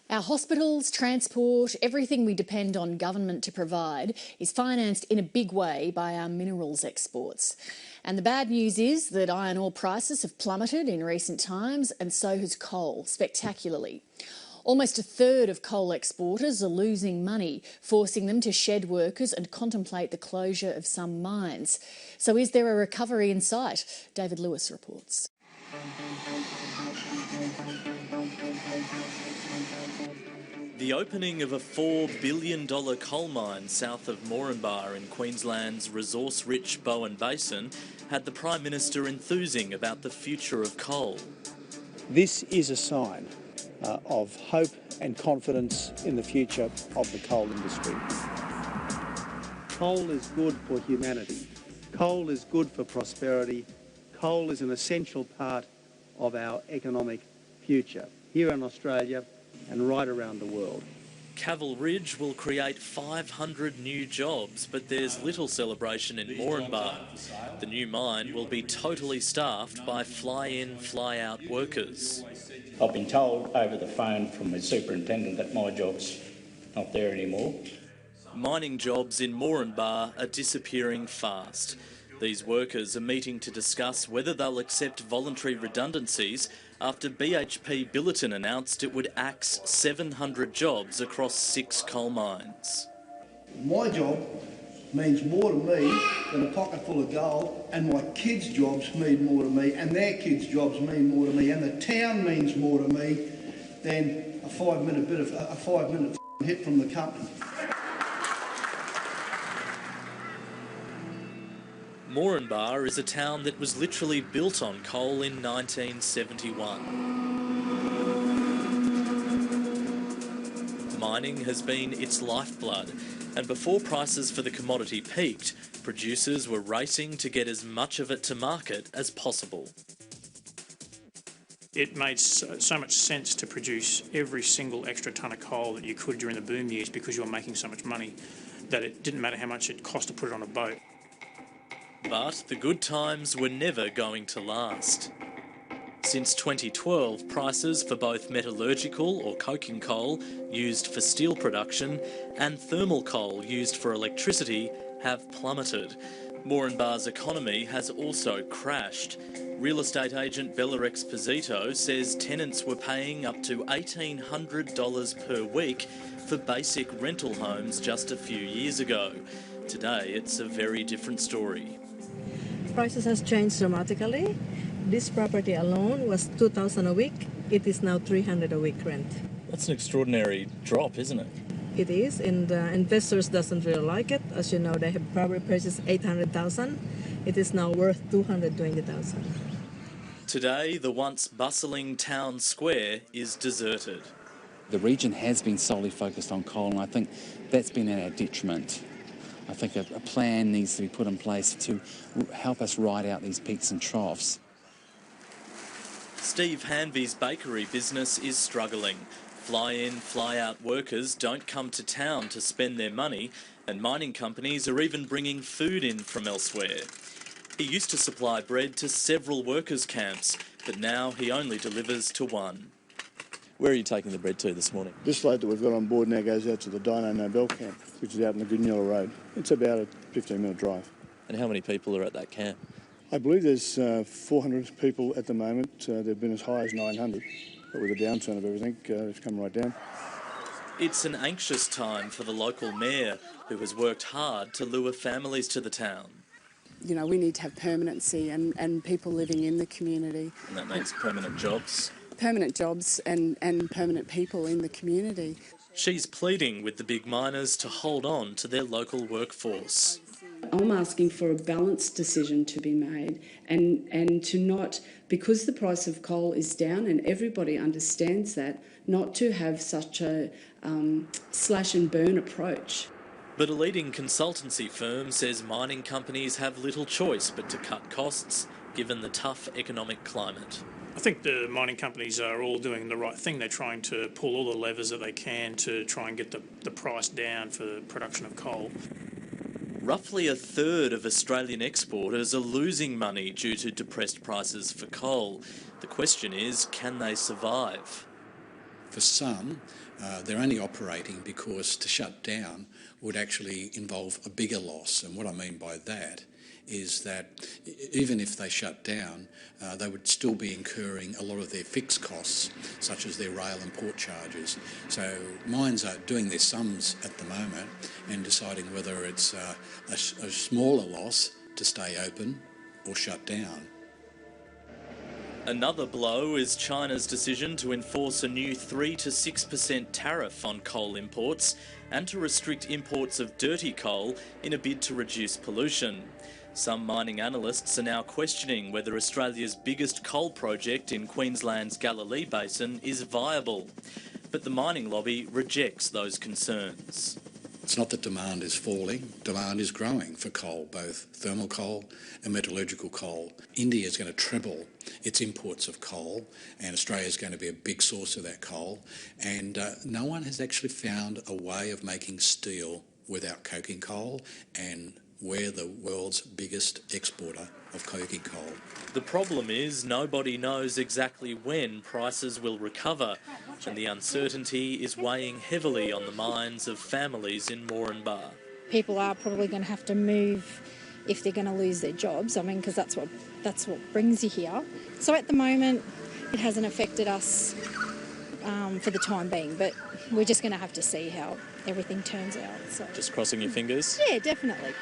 Our hospitals, transport, everything we depend on government to provide is financed in a big way by our minerals exports. And the bad news is that iron ore prices have plummeted in recent times, and so has coal, spectacularly. Almost a third of coal exporters are losing money, forcing them to shed workers and contemplate the closure of some mines. So is there a recovery in sight? David Lewis reports. The opening of a $4 billion coal mine south of Moranbah in Queensland's resource-rich Bowen Basin had the Prime Minister enthusing about the future of coal. This is a sign of hope and confidence in the future of the coal industry. Coal is good for humanity. Coal is good for prosperity. Coal is an essential part of our economic future here in Australia and right around the world. Cavill Ridge will create 500 new jobs, but there's little celebration in Moranbah. The new mine will be totally staffed by fly-in, fly-out workers. I've been told over the phone from the superintendent that my job's not there anymore. Mining jobs in Moranbah are disappearing fast. These workers are meeting to discuss whether they'll accept voluntary redundancies after BHP Billiton announced it would axe 700 jobs across 6 coal mines. My job means more to me than a pocket full of gold, and my kids' jobs mean more to me, and their kids' jobs mean more to me, and the town means more to me than a 5-minute hit from the company. Moranbah is a town that was literally built on coal in 1971. Mining has been its lifeblood, and before prices for the commodity peaked, producers were racing to get as much of it to market as possible. It made so much sense to produce every single extra tonne of coal that you could during the boom years because you were making so much money that it didn't matter how much it cost to put it on a boat. But the good times were never going to last. Since 2012, prices for both metallurgical or coking coal used for steel production and thermal coal used for electricity have plummeted. Moranbah's economy has also crashed. Real estate agent Bella Exposito says tenants were paying up to $1,800 per week for basic rental homes just a few years ago. Today, it's a very different story. Prices has changed dramatically. This property alone was $2,000 a week. It is now $300 a week rent. That's an extraordinary drop, isn't it? It is, and investors doesn't really like it. As you know, they have probably purchased $800,000. It is now worth $220,000. Today, the once bustling town square is deserted. The region has been solely focused on coal, and I think that's been at our detriment. I think a plan needs to be put in place to help us ride out these peaks and troughs. Steve Hanvey's bakery business is struggling. Fly-in, fly-out workers don't come to town to spend their money, and mining companies are even bringing food in from elsewhere. He used to supply bread to several workers' camps, but now he only delivers to one. Where are you taking the bread to this morning? This load that we've got on board now goes out to the Dino Nobel camp, which is out in the Goonyella Road. It's about a 15-minute drive. And how many people are at that camp? I believe there's 400 people at the moment. They've been as high as 900, but with the downturn of everything, it's come right down. It's an anxious time for the local mayor, who has worked hard to lure families to the town. You know, we need to have permanency and people living in the community. And that means permanent jobs. Permanent jobs and permanent people in the community. She's pleading with the big miners to hold on to their local workforce. I'm asking for a balanced decision to be made and to not, because the price of coal is down and everybody understands that, not to have such a slash and burn approach. But a leading consultancy firm says mining companies have little choice but to cut costs, given the tough economic climate. I think the mining companies are all doing the right thing. They're trying to pull all the levers that they can to try and get the price down for the production of coal. Roughly a third of Australian exporters are losing money due to depressed prices for coal. The question is, can they survive? For some, they're only operating because to shut down would actually involve a bigger loss. And what I mean by that is that even if they shut down, they would still be incurring a lot of their fixed costs, such as their rail and port charges. So mines are doing their sums at the moment and deciding whether it's a smaller loss to stay open or shut down. Another blow is China's decision to enforce a new 3 to 6% tariff on coal imports and to restrict imports of dirty coal in a bid to reduce pollution. Some mining analysts are now questioning whether Australia's biggest coal project in Queensland's Galilee Basin is viable. But the mining lobby rejects those concerns. It's not that demand is falling, demand is growing for coal, both thermal coal and metallurgical coal. India is going to treble its imports of coal, and Australia is going to be a big source of that coal. And no one has actually found a way of making steel without coking coal, and we're the world's biggest exporter of coking coal. The problem is nobody knows exactly when prices will recover, and the uncertainty is weighing heavily on the minds of families in Moranbah. People are probably going to have to move if they're going to lose their jobs. I mean, because that's what brings you here. So at the moment, it hasn't affected us for the time being, but we're just going to have to see how everything turns out. So just crossing your fingers? Yeah, definitely.